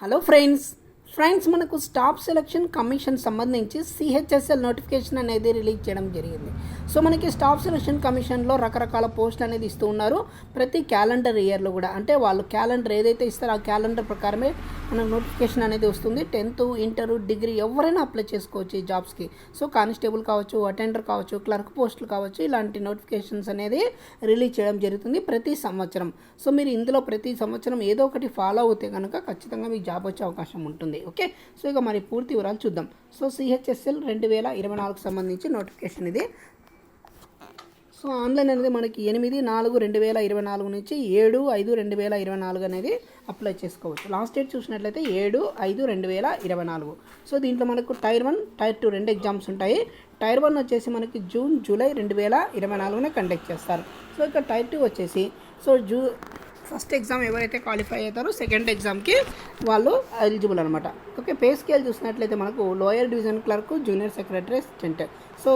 Hello friends మనకు staff selection commission సంబంధించి CHSL notification అనేది రిలీజ్ చేయడం జరిగింది. సో మనకి స్టాఫ్ సెలక్షన్ కమిషన్లో రకరకాల పోస్టులు అనేది ఇస్తూ ఉన్నారు. ప్రతి క్యాలెండర్ ఇయర్లో కూడా, అంటే వాళ్ళు క్యాలెండర్ ఏదైతే ఇస్తారో ఆ క్యాలెండర్ ప్రకారమే మనకు నోటిఫికేషన్ అనేది వస్తుంది. 10th, ఇంటర్, డిగ్రీ ఎవరైనా అప్లై చేసుకోవచ్చు ఈ జాబ్స్కి. సో కానిస్టేబుల్ కావచ్చు, అటెండర్ కావచ్చు, క్లర్క్ పోస్టులు కావచ్చు, ఇలాంటి నోటిఫికేషన్స్ అనేది రిలీజ్ చేయడం జరుగుతుంది ప్రతి సంవత్సరం. సో మీరు ఇందులో ప్రతి సంవత్సరం ఏదో ఒకటి ఫాలో అవుతే కనుక ఖచ్చితంగా మీకు జాబ్ వచ్చే అవకాశం ఉంటుంది. ఓకే, సో ఇక మరి పూర్తి వివరాలు చూద్దాం. సో సిహెచ్ఎస్ఎల్ 2024 సంబంధించి నోటిఫికేషన్ ఇది. సో ఆన్లైన్ అనేది మనకి 8/4/2024 నుంచి 7/5/2024 అనేది అప్లై చేసుకోవచ్చు. లాస్ట్ డేట్ చూసినట్లయితే 7/5/2024. సో దీంట్లో మనకు టైర్ 1, టైర్ 2 రెండు ఎగ్జామ్స్ ఉంటాయి. టైర్ 1 వచ్చేసి మనకి జూన్, జూలై 2024 కండక్ట్ చేస్తారు. సో ఇక టైర్ 2 వచ్చేసి ఫస్ట్ ఎగ్జామ్ ఎవరైతే క్వాలిఫై అవుతారో సెకండ్ ఎగ్జామ్కి వాళ్ళు ఎలిజిబుల్ అనమాట. ఓకే, పే స్కేల్ చూసినట్లయితే మనకు lower division clerk, junior secretary, assistant, so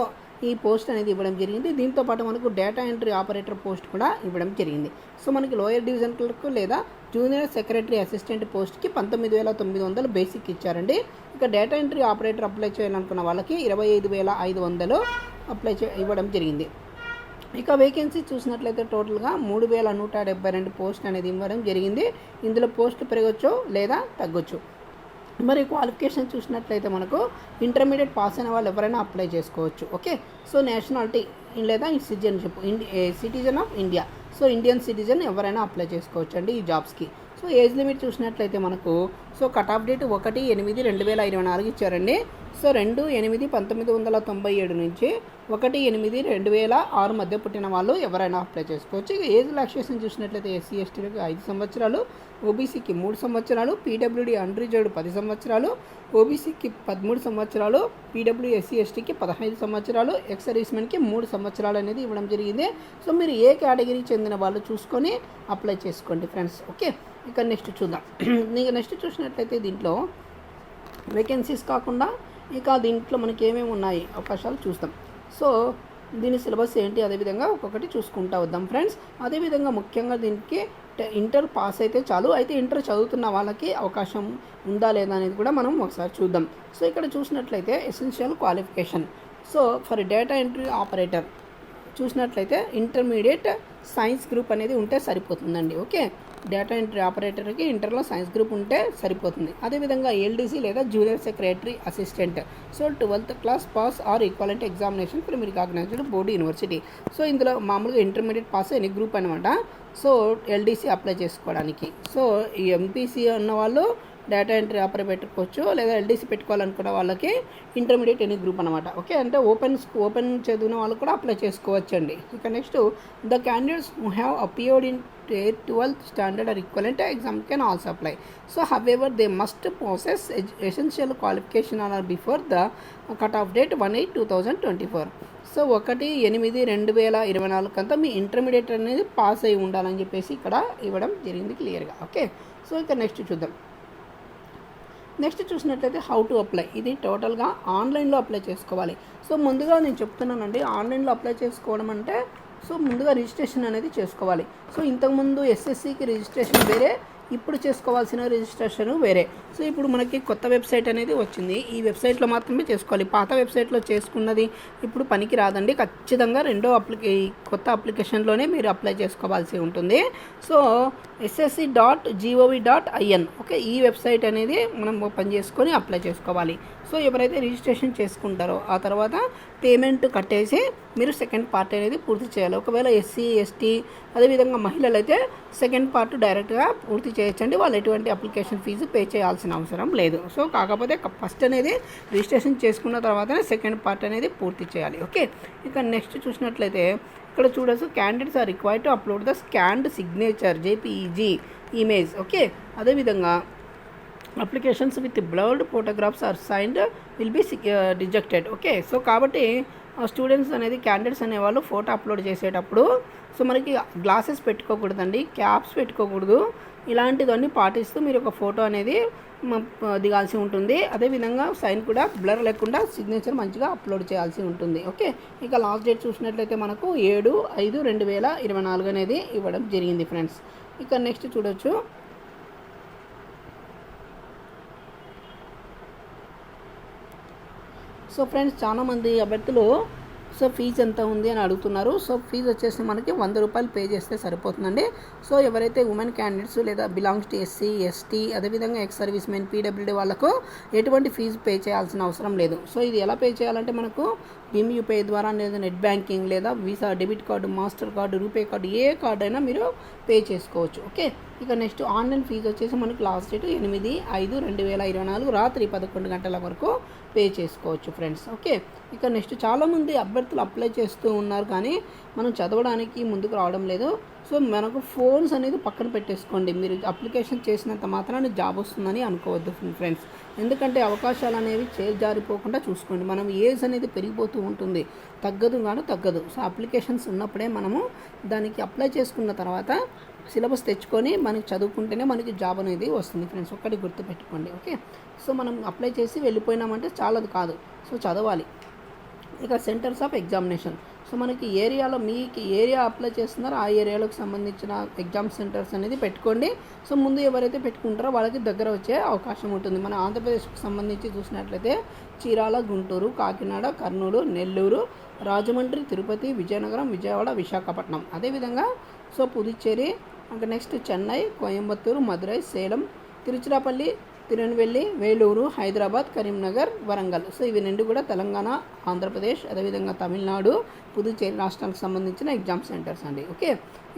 ఈ పోస్ట్ అనేది ఇవ్వడం జరిగింది. దీంతోపాటు మనకు డేటా ఎంట్రీ ఆపరేటర్ పోస్ట్ కూడా ఇవ్వడం జరిగింది. సో మనకి లోయర్ డివిజన్ క్లర్క్ లేదా జూనియర్ సెక్రటరీ అసిస్టెంట్ పోస్ట్కి 19,900 బేసిక్ ఇచ్చారండి. ఇక డేటా ఎంట్రీ ఆపరేటర్ అప్లై చేయాలనుకున్న వాళ్ళకి 25,500 ఇవ్వడం జరిగింది. ఇక వేకెన్సీ చూసినట్లయితే టోటల్గా 3,172 పోస్ట్ అనేది ఇవ్వడం జరిగింది. ఇందులో పోస్ట్ పెరగచ్చు లేదా తగ్గొచ్చు. మరి క్వాలిఫికేషన్ చూసినట్లయితే మనకు ఇంటర్మీడియట్ పాస్ అయిన వాళ్ళు ఎవరైనా అప్లై చేసుకోవచ్చు. ఓకే, సో నేషనాలిటీ లేదా citizenship, citizen of India, so Indian citizen ఎవరైనా అప్లై చేసుకోవచ్చు అండి ఈ జాబ్స్కి. సో ఏజ్ లిమిట్ చూసినట్లయితే మనకు సో కట్ ఆఫ్ డేట్ 1/8/2024 ఇచ్చారండి. సో 2/8/1997 నుంచి 1/8/2006 మధ్య పుట్టిన వాళ్ళు ఎవరైనా అప్లై చేసుకోవచ్చు. ఇక ఏజ్ రిలాక్సేషన్ చూసినట్లయితే ఎస్సీ ఎస్టీలకు 5 సంవత్సరాలు, ఓబీసీకి 3 సంవత్సరాలు, పీడబ్ల్యూడీ అన్రిజర్వ్డ్ 10 సంవత్సరాలు, ఓబీసీకి 13 సంవత్సరాలు, పీడబ్ల్యూ ఎస్సీ ఎస్టీకి 15 సంవత్సరాలు, ఎక్స్ సర్వీస్మెన్కి 3 సంవత్సరాలు అనేది ఇవ్వడం జరిగింది. సో మీరు ఏ కేటగిరీకి చెందిన వాళ్ళు చూసుకొని అప్లై చేసుకోండి ఫ్రెండ్స్. ఓకే, ఇక నెక్స్ట్ చూద్దాం. నెక్స్ట్ చూసినట్లయితే దీంట్లో వేకెన్సీస్ కాకుండా ఇక దీంట్లో మనకి ఏమేమి ఉన్నాయి అవకాశాలు చూస్తాం. సో దీని సిలబస్ ఏంటి, అదేవిధంగా ఒక్కొక్కటి చూసుకుంటూ వద్దాం ఫ్రెండ్స్. అదేవిధంగా ముఖ్యంగా దీనికి ఇంటర్ పాస్ అయితే చాలు. అయితే ఇంటర్ చదువుతున్న వాళ్ళకి అవకాశం ఉందా లేదా అనేది కూడా మనం ఒకసారి చూద్దాం. సో ఇక్కడ చూసినట్లయితే essential qualification, so for data entry operator చూసినట్లయితే ఇంటర్మీడియట్ సైన్స్ గ్రూప్ అనేది ఉంటే సరిపోతుందండి. ఓకే, డేటా ఎంట్రీ ఆపరేటర్కి ఇంటర్లో సైన్స్ గ్రూప్ ఉంటే సరిపోతుంది. అదేవిధంగా ఎల్డీసీ లేదా junior secretary assistant, so 12th class pass or equivalent examination from recognised board university. So ఇందులో మామూలుగా ఇంటర్మీడియట్ పాస్ ఎనీ గ్రూప్ అనమాట. సో ఎల్డీసీ అప్లై చేసుకోవడానికి, సో ఈ ఎంపీసీ ఉన్న వాళ్ళు డేటా ఎంట్రీ ఆపరేటర్ పెట్టుకోవచ్చు, లేదా ఎల్డీసీ పెట్టుకోవాలనుకున్న వాళ్ళకి ఇంటర్మీడియట్ ఎనీ గ్రూప్ అనమాట. ఓకే, అంటే ఓపెన్ చదివిన వాళ్ళు కూడా అప్లై చేసుకోవచ్చు అండి. ఇక next the candidates who have appeared in 12th standard are equivalent exam can also apply. So however they must process essential qualification are before the cut off date 1/8/2024. So 1/8/2024 అంతా మీ intermediate అనేది pass అయి ఉండాలని చెప్పేసి ఇక్కడ ఇవ్వడం జరిగింది క్లియర్గా. Okay, so ఇక నెక్స్ట్ చూద్దాం. నెక్స్ట్ చూసినట్లయితే హౌ టు అప్లై, ఇది టోటల్గా ఆన్లైన్లో అప్లై చేసుకోవాలి. సో ముందుగా నేను చెప్తున్నానండి, ఆన్లైన్లో అప్లై చేసుకోవడం అంటే సో ముందుగా రిజిస్ట్రేషన్ అనేది చేసుకోవాలి. సో ఇంతకుముందు ఎస్ఎస్సికి రిజిస్ట్రేషన్ వేరే, ఇప్పుడు చేసుకోవాల్సిన రిజిస్ట్రేషన్ వేరే. సో ఇప్పుడు మనకి కొత్త వెబ్సైట్ అనేది వచ్చింది, ఈ వెబ్సైట్లో మాత్రమే చేసుకోవాలి. పాత వెబ్సైట్లో చేసుకున్నది ఇప్పుడు పనికి రాదండి. ఖచ్చితంగా కొత్త అప్లికేషన్లోనే మీరు అప్లై చేసుకోవాల్సి ఉంటుంది. సో ssc.gov.in, ఓకే, ఈ వెబ్సైట్ అనేది మనం ఓపెన్ చేసుకొని అప్లై చేసుకోవాలి. సో ఎవరైతే రిజిస్ట్రేషన్ చేసుకుంటారో ఆ తర్వాత పేమెంట్ కట్టేసి మీరు సెకండ్ పార్ట్ అనేది పూర్తి చేయాలి. ఒకవేళ ఎస్సీ ఎస్టీ అదేవిధంగా మహిళలు అయితే సెకండ్ పార్ట్ డైరెక్ట్గా పూర్తి చేయొచ్చండి, వాళ్ళు ఎటువంటి అప్లికేషన్ ఫీజు పే చేయాల్సిన అవసరం లేదు. సో కాకపోతే ఫస్ట్ అనేది రిజిస్ట్రేషన్ చేసుకున్న తర్వాతనే సెకండ్ పార్ట్ అనేది పూర్తి చేయాలి. ఓకే, ఇక నెక్స్ట్ చూసినట్లయితే ఇక్కడ చూడొచ్చు, candidates are required to upload the scanned signature JPEG image. Okay, అదేవిధంగా applications with blurred photographs or signed will be rejected. Okay, so కాబట్టి స్టూడెంట్స్ అనేది క్యాండిడేట్స్ అనేవాళ్ళు ఫోటో అప్లోడ్ చేసేటప్పుడు సో మనకి గ్లాసెస్ పెట్టుకోకూడదండి, క్యాప్స్ పెట్టుకోకూడదు, ఇలాంటివన్నీ పాటిస్తూ మీరు ఒక ఫోటో అనేది దిగాల్సి ఉంటుంది. అదేవిధంగా సైన్ కూడా బ్లర్ లేకుండా సిగ్నేచర్ మంచిగా అప్లోడ్ చేయాల్సి ఉంటుంది. ఓకే, ఇక లాస్ట్ డేట్ చూసినట్లయితే మనకు 7/5/2024 అనేది ఇవ్వడం జరిగింది ఫ్రెండ్స్. ఇక నెక్స్ట్ చూడొచ్చు, సో ఫ్రెండ్స్ చాలామంది అభ్యర్థులు సో ఫీజు ఎంత ఉంది అని అడుగుతున్నారు. సో ఫీజు వచ్చేసి మనకి 100 రూపాయలు పే చేస్తే సరిపోతుందండి. సో ఎవరైతే ఉమెన్ క్యాండిడేట్స్ లేదా బిలాంగ్స్ టు ఎస్సీ, ఎస్టీ, అదేవిధంగా ఎక్స్ సర్వీస్ మెన్, పీడబ్ల్యూడీ వాళ్ళకు ఎటువంటి ఫీజు పే చేయాల్సిన అవసరం లేదు. సో ఇది ఎలా పే చేయాలంటే మనకు భీమ్ యూపీఐ ద్వారా లేదా నెట్ బ్యాంకింగ్ లేదా Visa, debit card, master card, RuPay card, ఏ కార్డు అయినా మీరు పే చేసుకోవచ్చు. ఓకే, ఇక నెక్స్ట్ ఆన్లైన్ ఫీజు వచ్చేసి మనకు లాస్ట్ డేట్ 8/5/2024 రాత్రి 11 గంటల వరకు పే చేసుకోవచ్చు ఫ్రెండ్స్. ఓకే, ఇక నెక్స్ట్ చాలామంది అభ్యర్థులు అప్లై చేస్తూ ఉన్నారు కానీ మనం చదవడానికి ముందుకు రావడం లేదు. సో మనకు ఫోన్స్ అనేది పక్కన పెట్టేసుకోండి. మీరు అప్లికేషన్ చేసినంత మాత్రాన్ని జాబ్ వస్తుందని అనుకోవద్దు ఫ్రెండ్స్. ఎందుకంటే అవకాశాలు అనేవి చేజారిపోకుండా చూసుకోండి. మనం ఏజ్ అనేది పెరిగిపోతూ ఉంటుంది, తగ్గదు. సో అప్లికేషన్స్ ఉన్నప్పుడే మనము దానికి అప్లై చేసుకున్న తర్వాత సిలబస్ తెచ్చుకొని మనకి చదువుకుంటేనే మనకి జాబ్ అనేది వస్తుంది ఫ్రెండ్స్. ఒక్కటి గుర్తుపెట్టుకోండి. ఓకే, సో మనం అప్లై చేసి వెళ్ళిపోయినామంటే చాలదు కాదు, సో చదవాలి. ఇక సెంటర్స్ ఆఫ్ ఎగ్జామినేషన్. సో మనకి ఏరియాలో మీకు ఏరియా అప్లై చేస్తున్నారో ఆ ఏరియాలోకి సంబంధించిన ఎగ్జామ్ సెంటర్స్ అనేది పెట్టుకోండి. సో ముందు ఎవరైతే పెట్టుకుంటారో వాళ్ళకి దగ్గర వచ్చే అవకాశం ఉంటుంది. మన ఆంధ్రప్రదేశ్కి సంబంధించి చూసినట్లయితే చీరాల, గుంటూరు, కాకినాడ, కర్నూలు, నెల్లూరు, రాజమండ్రి, తిరుపతి, విజయనగరం, విజయవాడ, విశాఖపట్నం, అదేవిధంగా సో పుదుచ్చేరి, ఇంకా నెక్స్ట్ చెన్నై, కోయంబత్తూరు, మదురై, సేలం, తిరుచిరాపల్లి, తిరునెల్వేలి, వేలూరు, హైదరాబాద్, కరీంనగర్, వరంగల్. సో ఇవి రెండు కూడా తెలంగాణ, ఆంధ్రప్రదేశ్, అదేవిధంగా తమిళనాడు, పుదుచ్చేరి రాష్ట్రానికి సంబంధించిన ఎగ్జామ్ సెంటర్స్ అండి. ఓకే,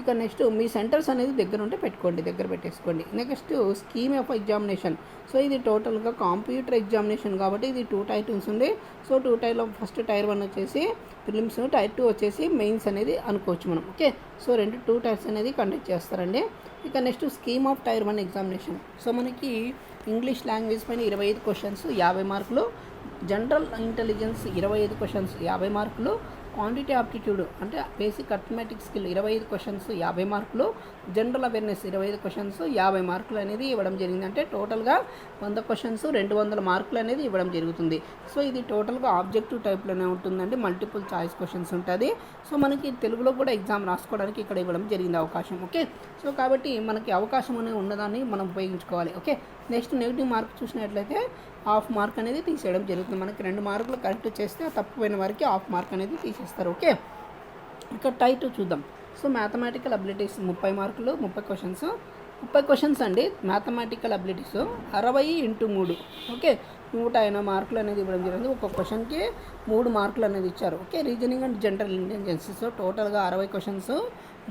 ఇక నెక్స్ట్ మీ సెంటర్స్ అనేది దగ్గర ఉంటే పెట్టుకోండి, దగ్గర పెట్టేసుకోండి. Next scheme of examination. So ఇది టోటల్గా కంప్యూటర్ ఎగ్జామినేషన్ కాబట్టి ఇది 2 టైర్స్ ఉంది. సో 2 టైర్లో ఫస్ట్ టైర్ 1 వచ్చేసి ప్రిలిమ్స్, టైర్ 2 వచ్చేసి మెయిన్స్ అనేది అనుకోవచ్చు మనం. ఓకే, సో 2 టైర్స్ అనేది కండక్ట్ చేస్తారండి. ఇక next scheme of tier 1 examination. So మనకి ఇంగ్లీష్ లాంగ్వేజ్ పైన 25 క్వశ్చన్స్ 50 మార్కులు, జనరల్ ఇంటెలిజెన్స్ 25 క్వశ్చన్స్ 50 మార్కులు, క్వాంటిటీ ఆప్టిట్యూడ్ అంటే బేసిక్ అర్థమెటిక్ స్కిల్ 25 క్వశ్చన్స్ 50 మార్కులు, జనరల్ అవేర్నెస్ 25 క్వశ్చన్స్ 50 మార్కులు అనేది ఇవ్వడం జరిగింది. అంటే టోటల్గా 100 క్వశ్చన్స్ 200 మార్కులు అనేది ఇవ్వడం జరుగుతుంది. సో ఇది టోటల్గా ఆబ్జెక్టివ్ టైప్లోనే ఉంటుందండి, మల్టిపుల్ చాయిస్ క్వశ్చన్స్ ఉంటుంది. సో మనకి తెలుగులో కూడా ఎగ్జామ్ రాసుకోవడానికి ఇక్కడ ఇవ్వడం జరిగింది అవకాశం. ఓకే, సో కాబట్టి మనకి అవకాశం అనేది ఉన్నదాన్ని మనం ఉపయోగించుకోవాలి. ఓకే, నెక్స్ట్ నెగిటివ్ మార్క్ చూసినట్లయితే హాఫ్ మార్క్ అనేది తీసేయడం జరుగుతుంది. మనకి 2 మార్కులు కరెక్ట్ చేస్తే తప్పిపోయిన వారికి హాఫ్ మార్క్ అనేది తీసేస్తారు. ఓకే, ఇక టైర్ 2 చూద్దాం. సో మ్యాథమెటికల్ అబిలిటీస్ 30 మార్కులు 30 క్వశ్చన్స్ అండి. Mathematical abilities 60x3. ఓకే, 180 మార్కులు అనేది ఇవ్వడం జరిగింది. ఒక్కొక్క క్వశ్చన్కి 3 మార్కులు అనేది ఇచ్చారు. Okay, reasoning and general intelligence. So టోటల్గా 60 క్వశ్చన్స్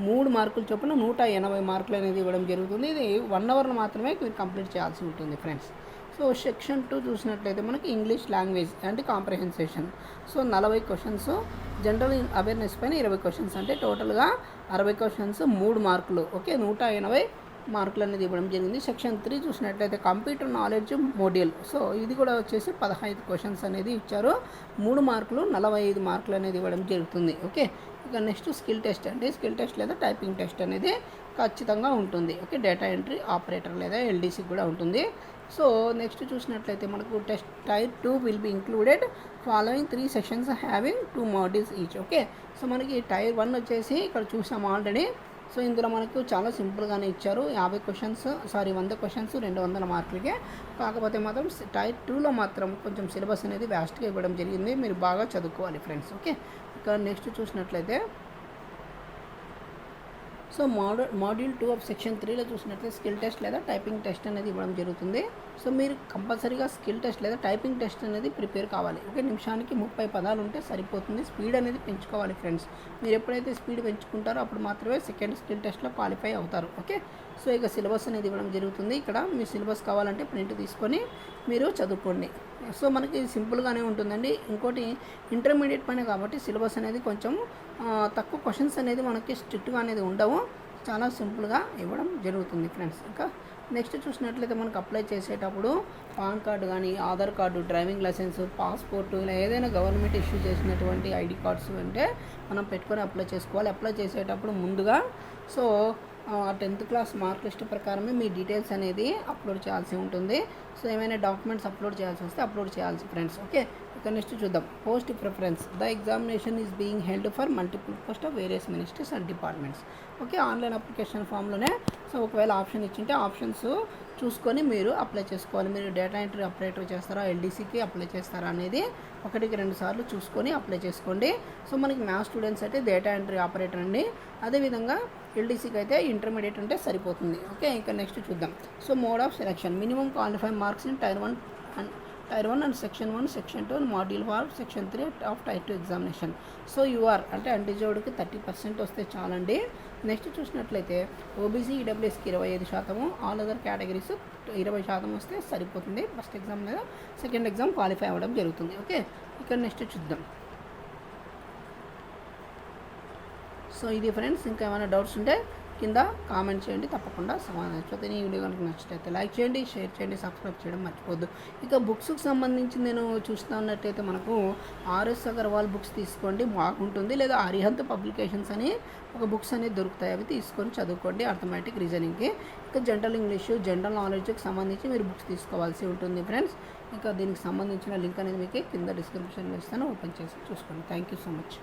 3 మార్కులు చొప్పున 180 మార్కులు అనేది ఇవ్వడం జరుగుతుంది. ఇది 1 అవర్లో మాత్రమే మీరు కంప్లీట్ చేయాల్సి ఉంటుంది ఫ్రెండ్స్. సో సెక్షన్ 2 చూసినట్లయితే మనకి English language and comprehension. So 40 questions, general awareness పైన 20 క్వశ్చన్స్, అంటే టోటల్గా 60 క్వశ్చన్స్ 3 మార్కులు. ఓకే, 180 మార్కులు అనేది ఇవ్వడం జరిగింది. సెక్షన్ 3 చూసినట్లయితే కంప్యూటర్ నాలెడ్జ్ మోడ్యూల్. సో ఇది కూడా వచ్చేసి 15 క్వశ్చన్స్ అనేది ఇచ్చారు, 3 మార్కులు 45 మార్కులు అనేది ఇవ్వడం జరుగుతుంది. ఓకే, ఇక నెక్స్ట్ స్కిల్ టెస్ట్ అండి. స్కిల్ టెస్ట్ లేదా టైపింగ్ టెస్ట్ అనేది ఖచ్చితంగా ఉంటుంది. ఓకే, డేటా ఎంట్రీ ఆపరేటర్ లేదా ఎల్డీసీ కూడా ఉంటుంది. సో నెక్స్ట్ చూసినట్లయితే మనకు test tier 2 will be included following 3 sessions having 2 modules each. Okay, so మనకి టైర్ 1 వచ్చేసి ఇక్కడ చూసాం ఆల్రెడీ. సో ఇందులో మనకు చాలా సింపుల్గానే ఇచ్చారు, 100 క్వశ్చన్స్ 200 మార్కులకే. కాకపోతే మాత్రం టైర్ 2లో మాత్రం కొంచెం సిలబస్ అనేది వ్యాస్ట్గా ఇవ్వడం జరిగింది, మీరు బాగా చదువుకోవాలి ఫ్రెండ్స్. ఓకే, ఇక నెక్స్ట్ చూసినట్లయితే సో మాడ్యూల్ 2 ఆఫ్ సెక్షన్ 3లో చూసినట్లయితే స్కిల్ టెస్ట్ లేదా టైపింగ్ టెస్ట్ అనేది ఇవ్వడం జరుగుతుంది. సో మీరు కంపల్సరీగా స్కిల్ టెస్ట్ లేదా టైపింగ్ టెస్ట్ అనేది ప్రిపేర్ కావాలి. ఓకే, నిమిషానికి 30 పదాలు ఉంటే సరిపోతుంది. స్పీడ్ అనేది పెంచుకోవాలి ఫ్రెండ్స్. మీరు ఎప్పుడైతే స్పీడ్ పెంచుకుంటారో అప్పుడు మాత్రమే సెకండ్ స్కిల్ టెస్ట్లో క్వాలిఫై అవుతారు. ఓకే, సో ఇక సిలబస్ అనేది ఇవ్వడం జరుగుతుంది. ఇక్కడ మీ సిలబస్ కావాలంటే ప్రింట్ తీసుకొని మీరు చదువుకోండి. సో మనకి సింపుల్గానే ఉంటుందండి. ఇంకోటి ఇంటర్మీడియట్ పైన కాబట్టి సిలబస్ అనేది కొంచెం తక్కువ క్వశ్చన్స్ అనేది మనకి స్ట్రిక్ట్గా అనేది ఉండవు, చాలా సింపుల్గా ఇవ్వడం జరుగుతుంది ఫ్రెండ్స్. ఇంకా నెక్స్ట్ చూసినట్లయితే మనకు అప్లై చేసేటప్పుడు పాన్ కార్డు కానీ, Aadhaar card, driving licence, passport, ఇలా ఏదైనా గవర్నమెంట్ ఇష్యూ చేసినటువంటి ఐడి కార్డ్స్ అంటే మనం పెట్టుకొని అప్లై చేసుకోవాలి. అప్లై చేసేటప్పుడు ముందుగా so 10th class mark list ప్రకారమే మీ డీటెయిల్స్ అనేది అప్లోడ్ చేయాల్సి ఉంటుంది. సో ఏమైనా డాక్యుమెంట్స్ అప్లోడ్ చేయాల్సి వస్తే అప్లోడ్ చేయాల్సి ఫ్రెండ్స్. ఓకే, ఇక నెక్స్ట్ చూద్దాం. Post preference. The examination is being held for multiple post of various ministries and departments. Okay, online application ఫామ్లోనే సో ఒకవేళ ఆప్షన్ ఇచ్చింటే ఆప్షన్స్ చూసుకొని మీరు అప్లై చేసుకోవాలి. మీరు డేటా ఎంట్రీ ఆపరేటర్ చేస్తారా, ఎల్డీసీకి అప్లై చేస్తారా అనేది 1-2 సార్లు చూసుకొని అప్లై చేసుకోండి. సో మనకి మ్యాథ్స్ స్టూడెంట్స్ అయితే డేటా ఎంట్రీ ఆపరేటర్ అండి, అదేవిధంగా ఎల్డీసీకి అయితే ఇంటర్మీడియట్ ఉంటే సరిపోతుంది. ఓకే, ఇంకా నెక్స్ట్ చూద్దాం. So mode of selection, minimum qualifying marks in tier 1 and section 1, section 2 module 4, section 3 of tier 2 examination. So UR అంటే అన్రిజర్వ్డ్కి 30% వస్తే చాలండి. నెక్స్ట్ చూసినట్లయితే ఓబీసీ ఈడబ్ల్యూఎస్కి 25%, ఆల్ అదర్ కేటగిరీస్ 20% వస్తే సరిపోతుంది. ఫస్ట్ ఎగ్జామ్ మీద సెకండ్ ఎగ్జామ్ క్వాలిఫై అవ్వడం జరుగుతుంది. ఓకే, ఇక్కడ నెక్స్ట్ చూద్దాం. సో ఇది ఫ్రెండ్స్, ఇంకా ఏమైనా డౌట్స్ ఉంటే కింద కామెంట్ చేయండి, తప్పకుండా సమాధానం నచ్చితే ఈ వీడియో కనుక నచ్చినట్లయితే లైక్ చేయండి, షేర్ చేయండి, సబ్స్క్రైబ్ చేయడం మర్చిపోద్దు. ఇక బుక్స్కి సంబంధించి నేను చూస్తూ ఉన్నట్టయితే మనకు ఆర్ఎస్ అగర్వాల్ బుక్స్ తీసుకోండి, బాగుంటుంది. లేదా అరిహంత్ పబ్లికేషన్స్ అని ఒక బుక్స్ అనేవి దొరుకుతాయి, అవి తీసుకొని చదువుకోండి అర్థమెటిక్ రీజనింగ్కి. ఇక జనరల్ ఇంగ్లీషు, జనరల్ నాలెడ్జ్కి సంబంధించి మీరు బుక్స్ తీసుకోవాల్సి ఉంటుంది ఫ్రెండ్స్. ఇంకా దీనికి సంబంధించిన లింక్ అనేది మీకు కింద డిస్క్రిప్షన్లో ఇస్తాను, ఓపెన్ చేసి చూసుకోండి. Thank you so much.